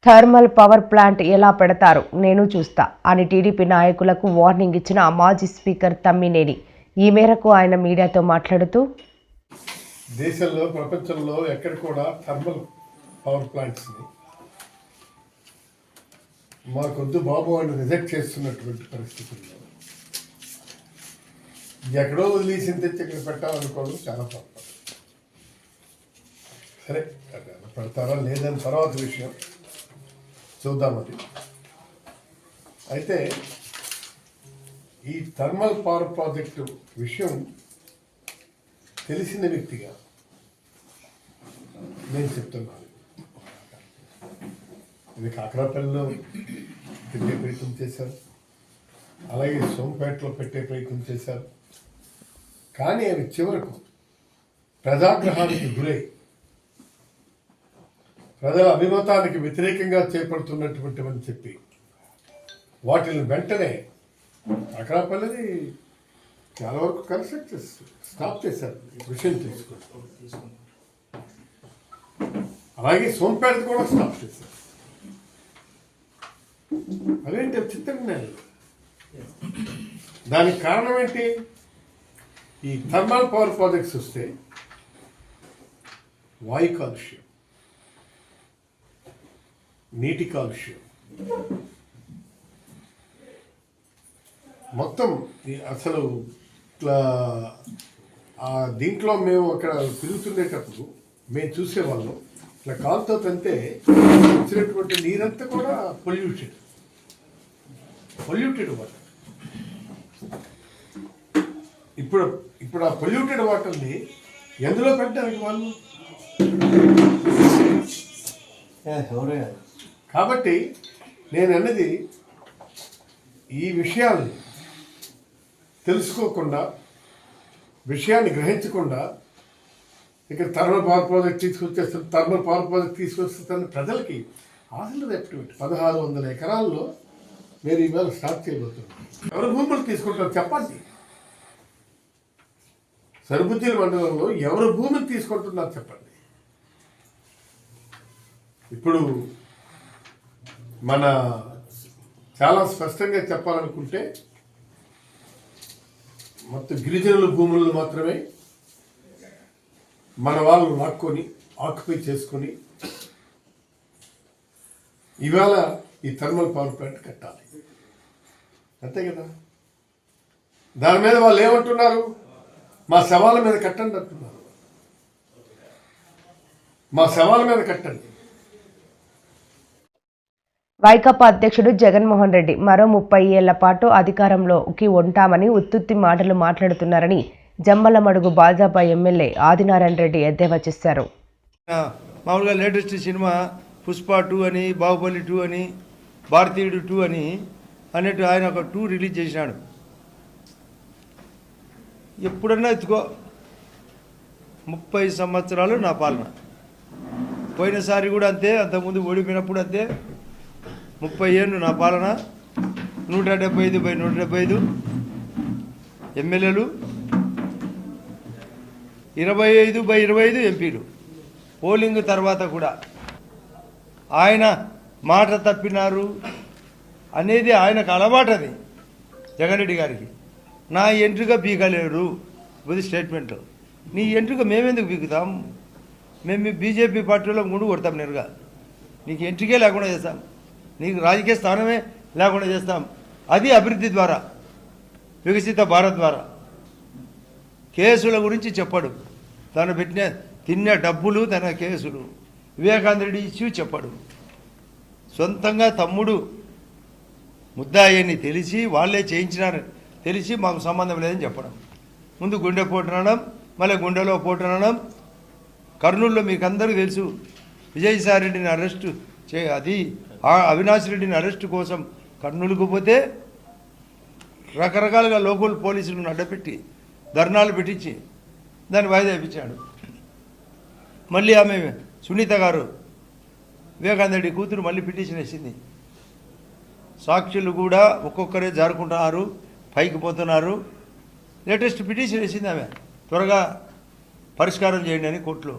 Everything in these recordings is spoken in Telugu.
థర్మల్ పవర్ ప్లాంట్ ఎలా పెడతారు నేను చూస్తా అని టీడీపీ నాయకులకు వార్నింగ్ ఇచ్చిన మాజీ స్పీకర్ తమ్మినేని. ఈ మేరకు ఆయన మీడియాతో మాట్లాడుతూ, దేశంలో ప్రపంచంలో ఎక్కడ కూడా థర్మల్ పవర్ ప్లాంట్స్ని మాకొద్దు బాబు అని రిజెక్ట్ చేస్తున్నటువంటి పరిస్థితుల్లో ఎక్కడో వదిలేసి తెచ్చి ఇక్కడ పెట్టాలనుకోవడం చాలా పొరపాటు. సరే పెడతారా లేదని తర్వాత విషయం చూద్దాం. అది అయితే ఈ థర్మల్ పవర్ ప్రాజెక్టు విషయం తెలిసిన వ్యక్తిగా నేను చెప్తున్నాను. ఇది కాకరాపల్లిలో పెట్టే ప్రయత్నం చేశారు, అలాగే సోంపేటలో పెట్టే ప్రయత్నం చేశారు. కానీ అవి చివరకు ప్రజాగ్రహానికి గురై ప్రజల అభిమతానికి వ్యతిరేకంగా చేపడుతున్నటువంటివని చెప్పి వాటిని వెంటనే కాకరాపల్లిని చాలా వరకు కన్స్ట్రక్ట్ చేస్తారు, స్టాప్ చేశారు విషయం తీసుకుంటారు. అలాగే సోంపేట కూడా స్టాప్ చేశారు. అదేంటి చిత్తంగా దానికి కారణం ఏంటి? ఈ థర్మల్ పవర్ ప్రాజెక్ట్స్ వస్తే వాయు కాలుష్యం, నీటి కాలుష్యం, మొత్తం అసలు దీంట్లో మేము అక్కడ తిరుగుతుండేటప్పుడు మేము చూసేవాళ్ళం. ఇట్లా కాలుతో తంతే వచ్చినటువంటి నీరంతా కూడా పొల్యూటెడ్ వాటర్. ఇప్పుడు ఆ పొల్యూటెడ్ వాటర్ని ఎందులో పెట్టడానికి వాళ్ళు? కాబట్టి నేను అన్నది ఈ విషయాన్ని తెలుసుకోకుండా, విషయాన్ని గ్రహించకుండా ఇక్కడ థర్మల్ పవర్ ప్రాజెక్ట్ తీసుకొస్తున్న ప్రజలకి ఆశలు రేపటి 1600 ఎకరాల్లో మీరు ఈవేళ స్టార్ట్ చేయబోతున్నారు. ఎవరు భూములు తీసుకుంటారు చెప్పండి? సరుబుజ్జిల మండలంలో ఎవరు భూమిని తీసుకుంటున్నారు చెప్పండి? ఇప్పుడు మన చాలా స్పష్టంగా చెప్పాలనుకుంటే మొత్తం గిరిజనుల భూములను మాత్రమే మన వాళ్ళు లాక్కొని ఆక్యుపై చేసుకొని ఇవాళ ఈ థర్మల్ పవర్ ప్లాంట్ కట్టాలి, అంతే కదా? దాని మీద వాళ్ళు ఏమంటున్నారు? మా శవాల మీద కట్టండి అంటున్నారు. మా శవాల మీద కట్టండి. వైకాపా అధ్యక్షుడు జగన్మోహన్ రెడ్డి మరో 30 ఏళ్ల పాటు అధికారంలోకి ఉంటామని ఉత్తుత్తి మాటలు మాట్లాడుతున్నారని జమ్మలమడుగు భాజపా ఎమ్మెల్యే ఆదినారాయణ రెడ్డి ఎద్దేవా చేశారు. మామూలుగా లేటెస్ట్ సినిమా పుష్ప 2 అని, బాహుబలి 2 అని, భారతీయుడు 2 అని అన్నట్టు ఆయన ఒక 2 రిలీజ్ చేసినాడు. ఎప్పుడన్నా ఎత్తుకో 30 సంవత్సరాలు నా పాలన. పోయినసారి కూడా అంతే, అంతకుముందు ఓడిపోయినప్పుడు అంతే. 30 ఏళ్ళు నా పాలన. 175/175 ఎమ్మెల్యేలు, 25/25 ఎంపీలు. పోలింగ్ తర్వాత కూడా ఆయన మాట తప్పినారు అనేది ఆయనకు అలవాటది. జగన్ రెడ్డి గారికి నా ఎంట్రుక పీకలేరు ఇది స్టేట్మెంట్. నీ ఎంట్రుక మేమెందుకు పీకుతాం? మేము బీజేపీ పార్టీలో ముందు కొడతాం నేరుగా. నీకు ఎంట్రికే లేకుండా చేస్తాం, నీకు రాజకీయ స్థానమే లేకుండా చేస్తాం. అది అభివృద్ధి ద్వారా, వికసిత భారత్ ద్వారా. కేసుల గురించి చెప్పడు, తను తిన్న డబ్బులు తన కేసులు. వివేకానంద రెడ్డి ఇష్యూ చెప్పడు. సొంతంగా తమ్ముడు ముద్దాయని తెలిసి వాళ్ళే చేయించినారని తెలిసి మాకు సంబంధం లేదని చెప్పడం. ముందు గుండె పోటునడం, మళ్ళీ గుండెలో పోటునడం. కర్నూలులో మీకు అందరికీ తెలుసు, విజయసాయి రెడ్డిని అరెస్టు అది అవినాష్ రెడ్డిని అరెస్టు కోసం కర్నూలుకు పోతే రకరకాలుగా లోకల్ పోలీసులను అడ్డపెట్టి ధర్నాలు పెట్టించి దాన్ని వాయిదా ఇప్పించాడు. మళ్ళీ ఆమె సునీత గారు వివేకానంద రెడ్డి కూతురు మళ్ళీ పిటిషన్ వేసింది. సాక్షులు కూడా ఒక్కొక్కరే జారుకుంటున్నారు, పైకి పోతున్నారు. లేటెస్ట్ పిటిషన్ వేసింది ఆమె, త్వరగా పరిష్కారం చేయండి అని కోర్టులో.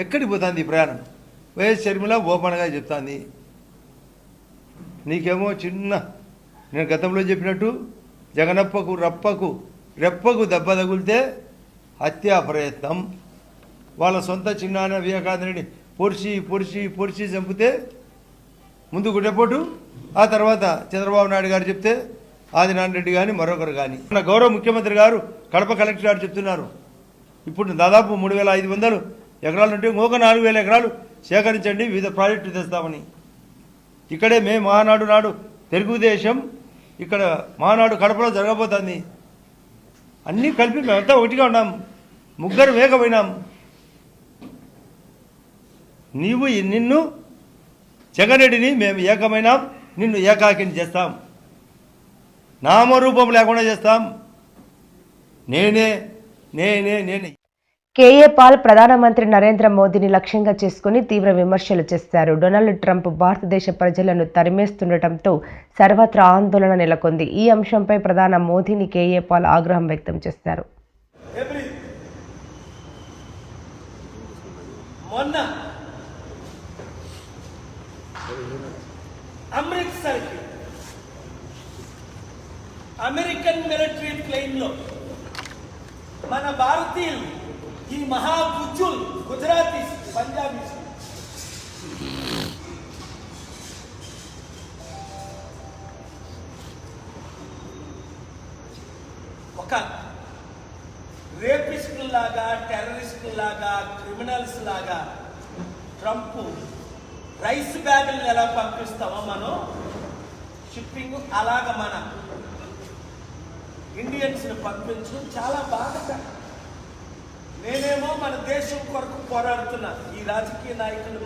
ఎక్కడికి పోతుంది ఈ ప్రయాణం? వైఎస్ షర్మిల ఓపెన్గా చెప్తాంది. నీకేమో చిన్న, నేను గతంలో చెప్పినట్టు జగనప్పకు రెప్పకు దెబ్బ తగిలితే హత్యా ప్రయత్నం. వాళ్ళ సొంత చిన్నాన్న వివేకానందని పొడిచి చంపితే ముందు గుడ్డెపోటు, ఆ తర్వాత చంద్రబాబు నాయుడు గారు చెప్తే ఆదినారాయణ రెడ్డి కానీ మరొకరు కానీ. మన గౌరవ ముఖ్యమంత్రి గారు కడప కలెక్టర్ గారు చెప్తున్నారు, ఇప్పుడు దాదాపు 3,500 ఎకరాలు ఉంటే ఇంకొక 4,000 ఎకరాలు సేకరించండి, వివిధ ప్రాజెక్టులు తెస్తామని. ఇక్కడే మేము మహానాడు తెలుగుదేశం ఇక్కడ మహానాడు కడపలో జరగబోతుంది. అన్నీ కలిపి మేమంతా ఒకటిగా ఉన్నాం, ముగ్గురు వేగపోయినాం. నిన్ను జగన్ రెడ్డిని మేము ఏకమైనాం, నిన్ను ఏకాకిని చేస్తాం, నామరూపం లేకుండా చేస్తాం. నేనే. కేఏ పాల్ ప్రధానమంత్రి నరేంద్ర మోదీని లక్ష్యంగా చేసుకుని తీవ్ర విమర్శలు చేశారు. డొనాల్డ్ ట్రంప్ భారతదేశ ప్రజలను తరిమేస్తుండటంతో సర్వత్రా ఆందోళన నెలకొంది. ఈ అంశంపై ప్రధాని మోదీని కేఏ పాల్ ఆగ్రహం వ్యక్తం చేశారు. అమెరికన్ మిలిటరీ ప్లేన్ లో మన భారతీయులు, ఈ మహాబుజ్జులు, గుజరాతీస్, పంజాబీస్ ఒక రేపిస్టులాగా, టెర్రరిస్టులాగా, క్రిమినల్స్ లాగా ట్రంప్ రైస్ బ్యాగులను ఎలా పంపిస్తామో మనం షిప్పింగ్, అలాగ మన ఇండియన్స్ని పంపించడం చాలా బాధగా. నేనేమో మన దేశం కొరకు పోరాడుతున్నా, ఈ రాజకీయ నాయకులు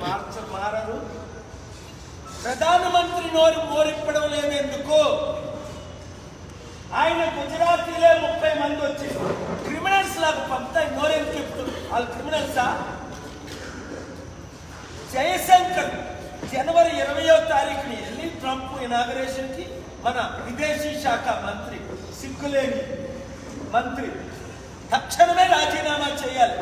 మారరు. ప్రధానమంత్రి నోరు మోరిప్పడం లేదు ఎందుకు? ఆయన గుజరాతీలే 30 మంది వచ్చి క్రిమినల్స్ లాగా పంపుతాయి, నోరెందుకు? ఇప్పుడు వాళ్ళు క్రిమినల్సా? జయశంకర్ జనవరి 20వ తారీఖుని వెళ్ళి ట్రంప్ ఇనాగరేషన్ కి మన విదేశీ శాఖ మంత్రి, సిగ్గులేని మంత్రి, తక్షణమే రాజీనామా చేయాలి.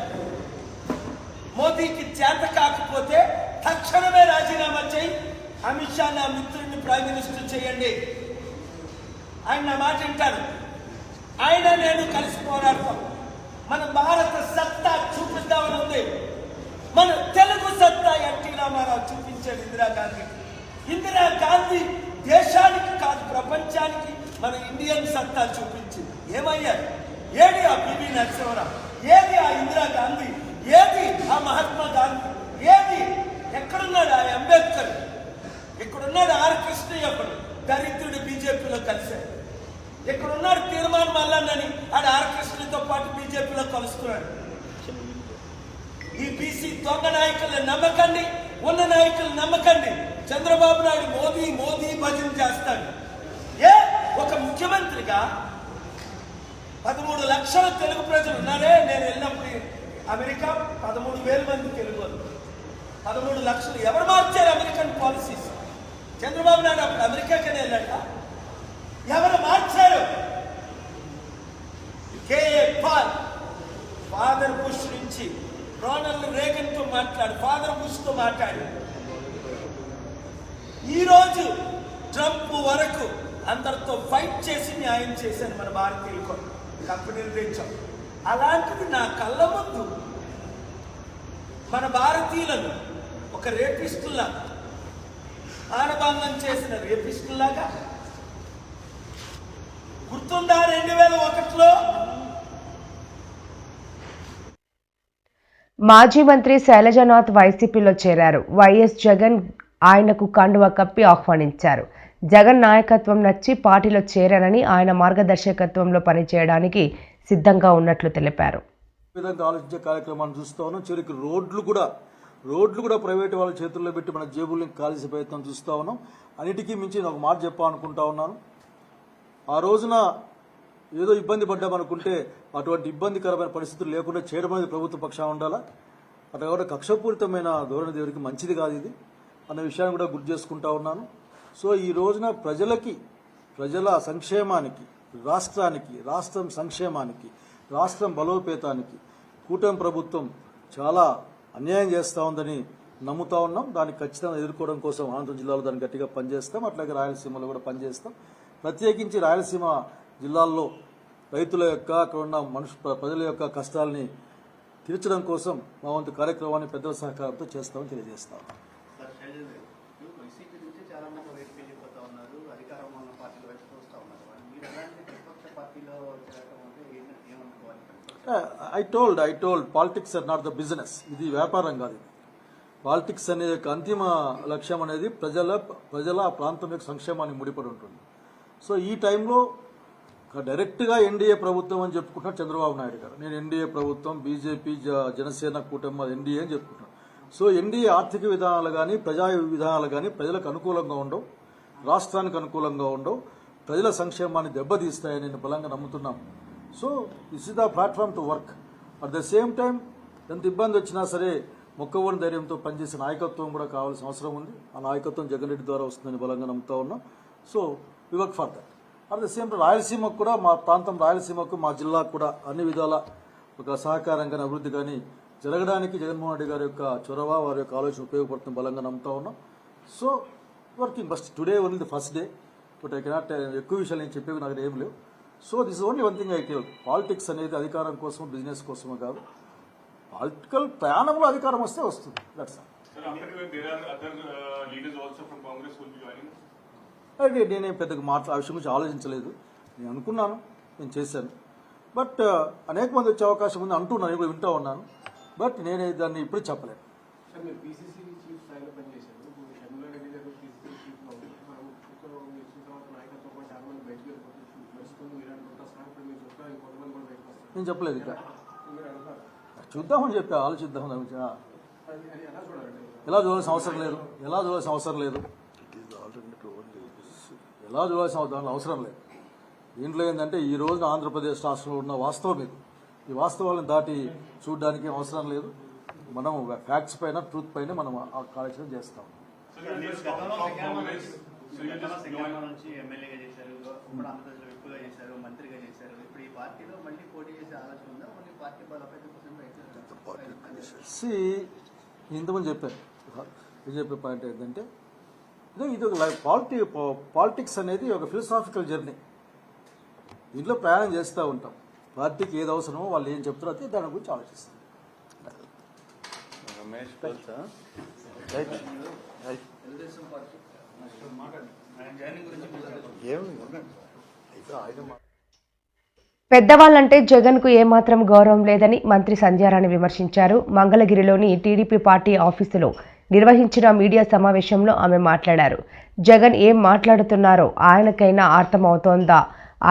మోదీకి చేత కాకపోతే తక్షణమే రాజీనామా చేయి. అమిత్ షా నా మిత్రుడిని ప్రైమ్ మినిస్టర్ చేయండి. ఆయన నా మాట వింటారు. ఆయన నేను కలిసి పోరాడతాం. మన భారత సత్తా చూపిద్దామని ఉంది. మన తెలుగు సత్తా ఎన్టీ రామారావు చూపించాడు ఇందిరాగాంధీ దేశానికి కాదు ప్రపంచానికి మన ఇండియన్ సత్తా చూపించింది. ఏమయ్యారు? ఏది ఆ పివి నరసింహరావు? ఏది ఆ ఇందిరాగాంధీ? ఏది ఆ మహాత్మా గాంధీ? ఏది? ఎక్కడున్నాడు ఆ అంబేద్కర్? ఇక్కడున్నాడు ఆర్ కృష్ణయ్య, దరిద్రుడు బీజేపీలో కలిశాడు. ఇక్కడున్నాడు తీర్మాన్ మల్లన్నని, ఆడ ఆర్ కృష్ణతో పాటు బీజేపీలో కలుస్తున్నాడు. ఈ బీసీ దొంగ నాయకులను నమ్మకండి, ఉన్న నాయకులు నమ్మకండి. చంద్రబాబు నాయుడు మోదీ భజన చేస్తాడు. ఒక ముఖ్యమంత్రిగా 13 లక్షల తెలుగు ప్రజలు ఉన్నారే. నేను వెళ్ళినప్పుడు అమెరికా 13,000 మంది తెలుగు వాళ్ళు, 13 లక్షలు. ఎవరు మార్చారు అమెరికన్ పాలసీస్? చంద్రబాబు నాయుడు అప్పుడు అమెరికాకనే వెళ్ళాట. ఎవరు మార్చారు? కేఏ పాల్ ఫాదర్ బుష్ నుంచి రోనాల్డ్ రేగన్ తో మాట్లాడు, ఫాదర్ బుష్ తో మాట్లాడు. ఈరోజు ట్రంప్ వరకు అందరితో ఫైట్ చేసి న్యాయం చేశాను మన భారతీయులకు, కంపెనీలు తెచ్చాం. అలాంటిది నా కళ్ళ ముందు మన భారతీయులను ఒక రేపిస్టుల్లా, ఆనభంగం చేసిన రేపిస్టుల్లాగా గుర్తుందా? 2001లో మాజీ మంత్రి శైలజనాథ్ వైసీపీలో చేరారు. వైఎస్ జగన్ ఆయనకు కండువా కప్పి ఆహ్వానించారు. జగన్ నాయకత్వం నచ్చి పార్టీలో చేరారని, ఆయన మార్గదర్శకత్వంలో పనిచేయడానికి సిద్ధంగా ఉన్నట్లు తెలిపారు. విధంగా ఆలోచించే కార్యక్రమాన్ని చూస్తా ఉన్నాం. చివరికి రోడ్లు కూడా ప్రైవేటు వాళ్ళ చేతుల్లో పెట్టి మన జేబుల్ని కాల్చే ప్రయత్నం చూస్తా ఉన్నాం. అన్నిటికీ మించి నేను ఒక మాట చెప్పాలనుకుంటా ఉన్నాను. ఆ రోజున ఏదో ఇబ్బంది పడ్డామనుకుంటే అటువంటి ఇబ్బందికరమైన పరిస్థితులు లేకుండా చేయడం అనేది ప్రభుత్వ పక్షాన ఉండాలా. అట్లా కాబట్టి కక్షపూరితమైన ధోరణి దేవుడికి మంచిది కాదు ఇది అన్న విషయాన్ని కూడా గుర్తు చేసుకుంటా ఉన్నాను. సో ఈ రోజున ప్రజల సంక్షేమానికి, రాష్ట్రం సంక్షేమానికి, రాష్ట్రం బలోపేతానికి కూటమి ప్రభుత్వం చాలా అన్యాయం చేస్తూ ఉందని నమ్ముతా ఉన్నాం. దాన్ని ఖచ్చితంగా ఎదుర్కోవడం కోసం అనంతపురం జిల్లాలో దాన్ని గట్టిగా పనిచేస్తాం. అట్లాగే రాయలసీమలో కూడా పనిచేస్తాం. ప్రత్యేకించి రాయలసీమ జిల్లాల్లో రైతుల యొక్క అక్కడ ఉన్న ప్రజల యొక్క కష్టాలని తీర్చడం కోసం మా వంతు కార్యక్రమాన్ని పెద్దల సహకారంతో చేస్తామని తెలియజేస్తాం. I told politics are not the business. ఇది వ్యాపారం కాదు. పాలిటిక్స్ అనే యొక్క అంతిమ లక్ష్యం అనేది ప్రజల ఆ ప్రాంతం యొక్క సంక్షేమానికి ముడిపడి ఉంటుంది. సో ఈ టైంలో డైరెక్ట్గా ఎన్డీఏ ప్రభుత్వం అని చెప్పుకుంటున్నారు చంద్రబాబు నాయుడు గారు. నేను ఎన్డీఏ ప్రభుత్వం, బీజేపీ, జనసేన కూటమి ఎన్డీఏ అని చెప్పుకుంటున్నాను. సో ఎన్డీఏ ఆర్థిక విధానాలు కానీ ప్రజా విధానాలు కానీ ప్రజలకు అనుకూలంగా ఉండవు, రాష్ట్రానికి అనుకూలంగా ఉండవు, ప్రజల సంక్షేమాన్ని దెబ్బతీస్తాయని నేను బలంగా నమ్ముతున్నాను. So this is the platform to work. At the same time ఎంత ఇబ్బంది వచ్చినా సరే మొక్కవోని ధైర్యంతో పనిచేసే నాయకత్వం కూడా కావాల్సిన అవసరం ఉంది. ఆ నాయకత్వం జగన్ రెడ్డి ద్వారా వస్తుందని బలంగా నమ్ముతా ఉన్నాం. So we work for that. At the same time రాయలసీమకు కూడా, మా ప్రాంతం రాయలసీమకు, మా జిల్లాకు కూడా అన్ని విధాల ఒక సహకారం కానీ అభివృద్ధి కానీ జరగడానికి జగన్మోహన్ రెడ్డి గారి యొక్క చొరవ, వారి యొక్క ఆలోచన ఉపయోగపడుతుంది బలంగా నమ్ముతా ఉన్నాం. So working first today only the first day. But I cannot ఎక్కువ విషయాలు నేను చెప్పేవి నాకు ఏం లేవు. So this only one thing I tell. Politics అనేది అధికారం కోసం, బిజినెస్ కోసమో కాదు. పొలిటికల్ ప్రయాణంలో అధికారం వస్తే వస్తుంది. దట్స్ నేనేం పెద్దగా ఆ విషయం గురించి ఆలోచించలేదు. నేను అనుకున్నాను, నేను చేశాను. బట్ అనేక మంది వచ్చే అవకాశం ఉంది అంటున్నాను, నేను కూడా వింటూ ఉన్నాను. బట్ నేనే దాన్ని ఇప్పుడు చెప్పలేను. నేను చెప్పలేదు ఇక్కడ, చూద్దామని చెప్పి ఆలోచిద్దాం. ఎలా చూడాల్సిన అవసరం లేదు, ఎలా చూడాల్సిన అవసరం లేదు, ఎలా చూడాల్సిన అవసరం లేదు. దీంట్లో ఏంటంటే ఈ రోజున ఆంధ్రప్రదేశ్ రాష్ట్రంలో ఉన్న వాస్తవం ఇది. ఈ వాస్తవాలను దాటి చూడడానికి అవసరం లేదు. మనం ఫ్యాక్ట్స్ పైన, ట్రూత్ పైన మనం ఆ కార్యక్రమం చేస్తాం. ఇంతకుముందు చెప్పాను. చెప్పే పాయింట్ ఏంటంటే ఇది ఒక పాలిటిక్స్ అనేది ఒక ఫిలసాఫికల్ జర్నీ. దీంట్లో ప్రయాణం చేస్తూ ఉంటాం. పార్టీకి ఏది అవసరమో వాళ్ళు ఏం చెప్తారో అయితే దాని గురించి ఆలోచిస్తాం. పెద్దవాళ్లంటే జగన్కు ఏమాత్రం గౌరవం లేదని మంత్రి సంధ్యారాణి విమర్శించారు. మంగళగిరిలోని టీడీపీ పార్టీ ఆఫీసులో నిర్వహించిన మీడియా సమావేశంలో ఆమె మాట్లాడారు. జగన్ ఏం మాట్లాడుతున్నారో ఆయనకైనా అర్థమవుతోందా?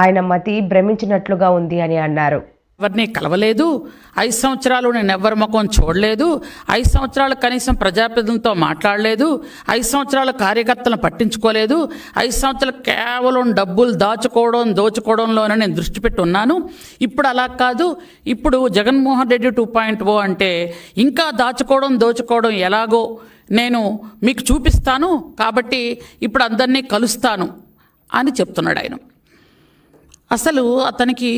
ఆయన మతి భ్రమించినట్లుగా ఉంది అని అన్నారు. ఎవరిని కలవలేదు, 5 సంవత్సరాలు నేను ఎవరి ముఖం చూడలేదు, 5 సంవత్సరాలు కనీసం ప్రజాప్రతినిధులతో మాట్లాడలేదు, 5 సంవత్సరాల కార్యకర్తలను పట్టించుకోలేదు, 5 సంవత్సరాలు కేవలం డబ్బులు దోచుకోవడంలోనే నేను దృష్టి పెట్టి ఉన్నాను. ఇప్పుడు అలా కాదు. ఇప్పుడు జగన్మోహన్ రెడ్డి 2.0 అంటే ఇంకా దోచుకోవడం ఎలాగో నేను మీకు చూపిస్తాను, కాబట్టి ఇప్పుడు అందరినీ కలుస్తాను అని చెప్తున్నాడు ఆయన. అసలు అతనికి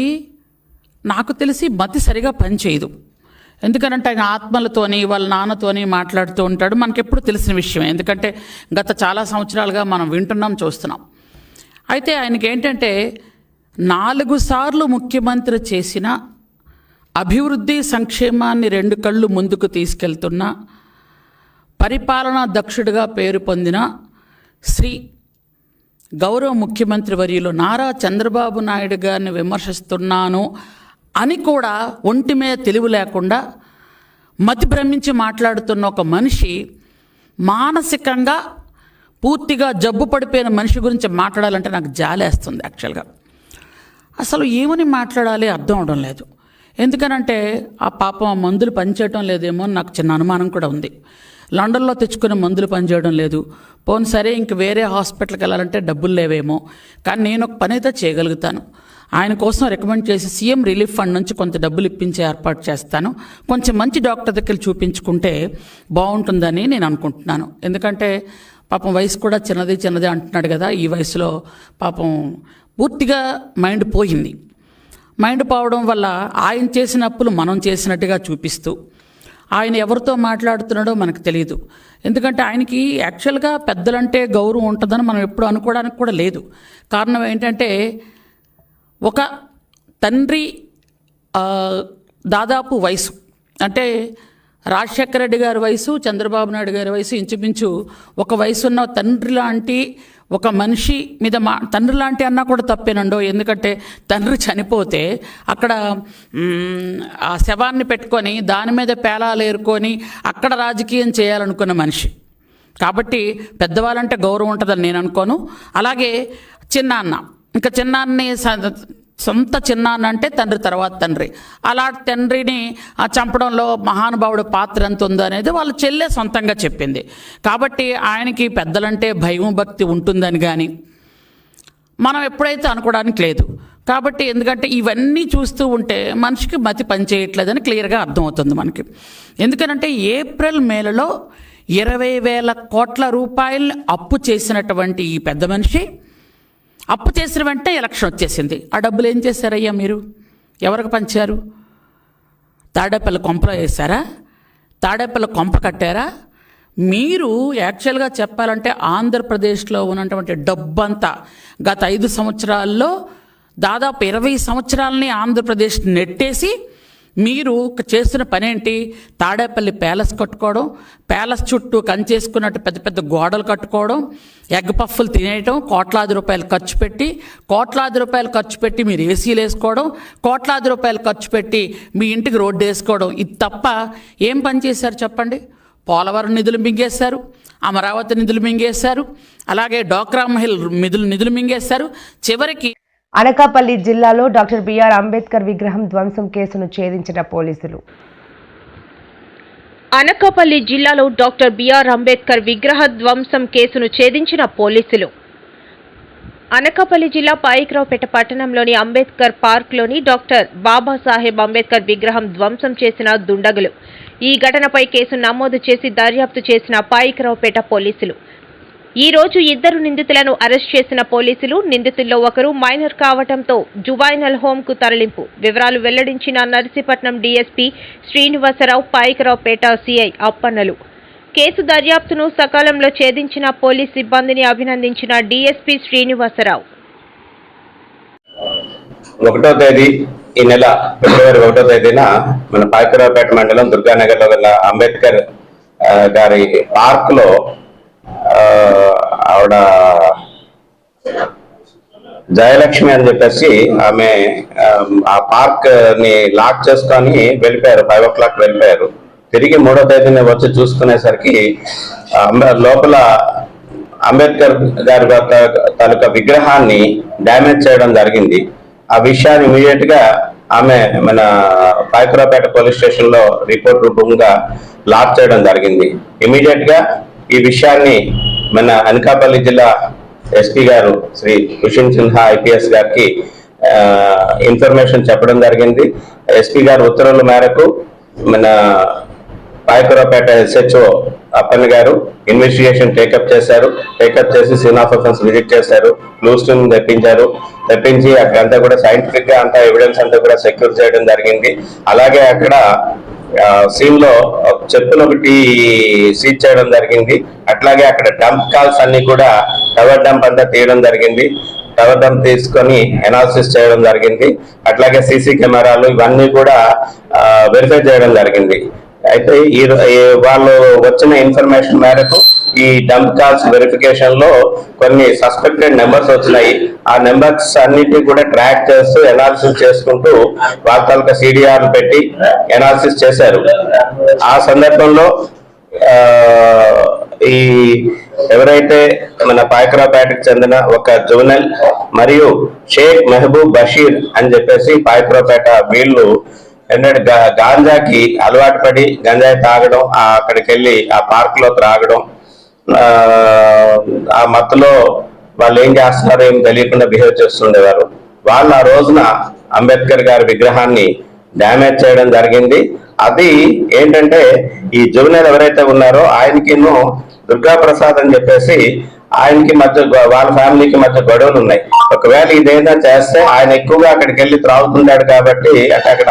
నాకు తెలిసి మతి సరిగా పనిచేయదు. ఎందుకనంటే ఆయన ఆత్మలతోని వాళ్ళ నాన్నతోని మాట్లాడుతూ ఉంటాడు. మనకెప్పుడు తెలిసిన విషయమే, ఎందుకంటే గత చాలా సంవత్సరాలుగా మనం వింటున్నాం, చూస్తున్నాం. అయితే ఆయనకి ఏంటంటే 4 సార్లు ముఖ్యమంత్రి చేసిన అభివృద్ధి సంక్షేమాన్ని 2 కళ్ళు ముందుకు తీసుకెళ్తున్న పరిపాలనా దక్షుడిగా పేరు పొందిన శ్రీ గౌరవ ముఖ్యమంత్రి వర్యులు నారా చంద్రబాబు నాయుడు గారిని విమర్శిస్తున్నాను అని కూడా ఒంటి మీద తెలివి లేకుండా మతి భ్రమించి మాట్లాడుతున్న ఒక మనిషి, మానసికంగా పూర్తిగా జబ్బు పడిపోయిన మనిషి గురించి మాట్లాడాలంటే నాకు జాలేస్తుంది. యాక్చువల్గా అసలు ఏమని మాట్లాడాలి అర్థం అవడం లేదు. ఎందుకనంటే ఆ పాపం ఆ మందులు పనిచేయడం లేదేమో నాకు చిన్న అనుమానం కూడా ఉంది. లండన్లో తెచ్చుకునే మందులు పనిచేయడం లేదు. పోనీ సరే, ఇంక వేరే హాస్పిటల్కి వెళ్ళాలంటే డబ్బులు లేవేమో. కానీ నేను ఒక పని అయితే చేయగలుగుతాను. ఆయన కోసం రికమెండ్ చేసి సీఎం రిలీఫ్ ఫండ్ నుంచి కొంత డబ్బులు ఇప్పించే ఏర్పాటు చేస్తాను. కొంచెం మంచి డాక్టర్ దగ్గర చూపించుకుంటే బాగుంటుందని నేను అనుకుంటున్నాను. ఎందుకంటే పాపం వయసు కూడా చిన్నది అంటున్నాడు కదా. ఈ వయసులో పాపం పూర్తిగా మైండ్ పోయింది. మైండ్ పోవడం వల్ల ఆయన చేసిన అప్పులు మనం చేసినట్టుగా చూపిస్తూ ఆయన ఎవరితో మాట్లాడుతున్నాడో మనకు తెలియదు. ఎందుకంటే ఆయనకి యాక్చువల్గా పెద్దలంటే గౌరవం ఉంటుందని మనం ఎప్పుడు అనుకోవడానికి కూడా లేదు. కారణం ఏంటంటే ఒక తండ్రి దాదాపు వయసు అంటే రాజశేఖర రెడ్డి గారి వయసు, చంద్రబాబు నాయుడు గారి వయసు ఇంచుమించు ఒక వయసు ఉన్న తండ్రి లాంటి ఒక మనిషి మీద తండ్రి లాంటి అన్నా కూడా తప్పేనండో. ఎందుకంటే తండ్రి చనిపోతే అక్కడ ఆ శవాన్ని పెట్టుకొని దాని మీద పేలాలు ఏరుకొని అక్కడ రాజకీయం చేయాలనుకున్న మనిషి కాబట్టి పెద్దవాళ్ళంటే గౌరవం ఉంటుందని నేను అనుకోను. అలాగే చిన్నాన్న, ఇంకా చిన్నాన్ని సొంత చిన్నాన్న అంటే తండ్రి తర్వాత తండ్రి, అలాంటి తండ్రిని చంపడంలో మహానుభావుడు పాత్ర ఎంత ఉందో అనేది వాళ్ళ చెల్లె సొంతంగా చెప్పింది. కాబట్టి ఆయనకి పెద్దలంటే భయం భక్తి ఉంటుందని కానీ మనం ఎప్పుడైతే అనుకోవడానికి లేదు. కాబట్టి ఎందుకంటే ఇవన్నీ చూస్తూ ఉంటే మనిషికి మతి పనిచేయట్లేదని క్లియర్గా అర్థమవుతుంది మనకి. ఎందుకనంటే ఏప్రిల్ మేలలో 20,000 కోట్ల రూపాయలు అప్పు చేసినటువంటి ఈ పెద్ద మనిషి అప్పు చేసిన వెంటనే ఎలక్షన్ వచ్చేసింది. ఆ డబ్బులు ఏం చేశారయ్యా మీరు? ఎవరికి పంచారు? తాడేపల్లి కొంపలో వేశారా? తాడేపల్లి కొంప కట్టారా? మీరు యాక్చువల్గా చెప్పాలంటే ఆంధ్రప్రదేశ్లో ఉన్నటువంటి డబ్బంతా గత 5 సంవత్సరాల్లో దాదాపు 20 సంవత్సరాలని ఆంధ్రప్రదేశ్ నెట్టేసి మీరు చేస్తున్న పనేంటి? తాడేపల్లి ప్యాలెస్ కట్టుకోవడం, ప్యాలెస్ చుట్టూ కంచేసుకున్నట్టు పెద్ద పెద్ద గోడలు కట్టుకోవడం, ఎగ్ పఫ్ఫులు తినేయటం, కోట్లాది రూపాయలు ఖర్చు పెట్టి మీరు ఏసీలు వేసుకోవడం, కోట్లాది రూపాయలు ఖర్చు పెట్టి మీ ఇంటికి రోడ్డు వేసుకోవడం. ఇది తప్ప ఏం పని చేశారు చెప్పండి? పోలవరం నిధులు మింగేశారు, అమరావతి నిధులు మింగేశారు, అలాగే డోక్రా మహిళ నిధులు మింగేశారు. చివరికి అనకాపల్లి జిల్లాలో డాక్టర్ బిఆర్ అంబేద్కర్ విగ్రహం ధ్వంసం కేసును ఛేదించిన పోలీసులు. అనకాపల్లి జిల్లాలో డాక్టర్ బిఆర్ అంబేద్కర్ విగ్రహ ధ్వంసం కేసును ఛేదించిన పోలీసులు. అనకాపల్లి జిల్లా పాయికరావుపేట పట్టణంలోని అంబేద్కర్ పార్క్లోని డాక్టర్ బాబాసాహెబ్ అంబేద్కర్ విగ్రహం ధ్వంసం చేసిన దుండగులు. ఈ ఘటనపై కేసు నమోదు చేసి దర్యాప్తు చేసిన పాయికరావుపేట పోలీసులు ఈ రోజు 2 నిందితులను అరెస్ట్ చేసిన పోలీసులు నిందితుల్లో ఒకరు మైనర్ కావడంతో జువైనల్ హోంకు తరలింపు. వివరాలు వెల్లడించిన నర్సీపట్నం డీఎస్పీ శ్రీనివాసరావు, పాయికరావుపేట సిఐ అప్పన్నలు. కేసు దర్యాప్తును సకాలంలో ఛేదించిన పోలీస్ సిబ్బందిని అభినందించిన డీఎస్పీ శ్రీనివాసరావు. 1వ తేదీ ఈ నెల ఫిబ్రవరి 1వ తేదీన మన పాయికరావుపేట మండలం దుర్గానగర్లో గల అంబేద్కర్ గారి పార్క్ లో ఆవిడ జయలక్ష్మి అని చెప్పేసి ఆమె ఆ పార్క్ ని లాక్ చేసుకొని వెళ్ళిపోయారు. 5 o'clock వెళ్ళిపోయారు. తిరిగి 3వ తేదీని వచ్చి చూసుకునేసరికి లోపల అంబేద్కర్ గారి తాలూకా విగ్రహాన్ని డ్యామేజ్ చేయడం జరిగింది. ఆ విషయాన్ని ఇమీడియట్ గా ఆమె మన పాయికరావుపేట పోలీస్ స్టేషన్ లో రిపోర్ట్ రూపంగా లాక్ చేయడం జరిగింది. ఇమీడియట్ గా ఈ విషయాన్ని మన అనకాపల్లి జిల్లా ఎస్పీ గారు శ్రీ కుషిన్ సిన్హా ఐపీఎస్ గారికి ఇన్ఫర్మేషన్ చెప్పడం జరిగింది. ఎస్పీ గారు ఉత్తర్వుల మేరకు మన పాయికరావుపేట ఎస్హెచ్ఓ అప్పన్న గారు ఇన్వెస్టిగేషన్ టేకప్ చేసి సీన్ ఆఫ్ అఫెన్స్ విజిట్ చేశారు. క్లూస్ టీమ్ తెప్పించి అక్కడంతా కూడా సైంటిఫిక్ గా అంతా ఎవిడెన్స్ అంతా కూడా సెక్యూర్ చేయడం జరిగింది. అలాగే అక్కడ సీన్ లో చెప్పులు ఒకటి సీజ్ చేయడం జరిగింది. అట్లాగే అక్కడ డంప్ కాల్స్ అన్ని కూడా టవర్ డంప్ అంతా తీయడం జరిగింది. టవర్ డంప్ తీసుకొని అనాలిసిస్ చేయడం జరిగింది. అట్లాగే సీసీ కెమెరాలు ఇవన్నీ కూడా వెరిఫై చేయడం జరిగింది. అయితే వాళ్ళు వచ్చిన ఇన్ఫర్మేషన్ మేరకు ఈ డంప్ కాల్స్ వెరిఫికేషన్ లో కొన్ని సస్పెక్టెడ్ నెంబర్స్ వచ్చినాయి. ఆ నెంబర్స్ అన్నిటిని కూడా ట్రాక్ చేస్తూ అనాలిసిస్ చేసుకుంటూ వాళ్ళ తాలూకా సిడిఆర్లు పెట్టి అనాలిసిస్ చేశారు. ఆ సందర్భంలో ఈ ఎవరైతే మన పాయికరావుపేటకు చెందిన ఒక జువెనల్ మరియు షేక్ మెహబూబ్ బషీర్ అని చెప్పేసి పాయికరావుపేట వీళ్ళు ఏంటంటే గాంజాకి అలవాటు పడి గంజాయి తాగడం, అక్కడికి వెళ్ళి ఆ పార్క్ లో త్రాగడం, ఆ మత్తులో వాళ్ళు ఏం చేస్తున్నారో ఏం తెలియకుండా బిహేవ్ చేస్తుండేవారు. వాళ్ళు ఆ రోజున అంబేద్కర్ గారి విగ్రహాన్ని డ్యామేజ్ చేయడం జరిగింది. అది ఏంటంటే ఈ జువెనల్ ఎవరైతే ఉన్నారో ఆయనకిను దుర్గా ప్రసాద్ అని చెప్పేసి ఆయనకి మధ్య వాళ్ళ ఫ్యామిలీకి మధ్య గొడవలు ఉన్నాయి. ఒకవేళ ఇదేదైనా చేస్తే ఆయన ఎక్కువగా అక్కడికి వెళ్ళి త్రాగుతుంటాడు కాబట్టి అక్కడ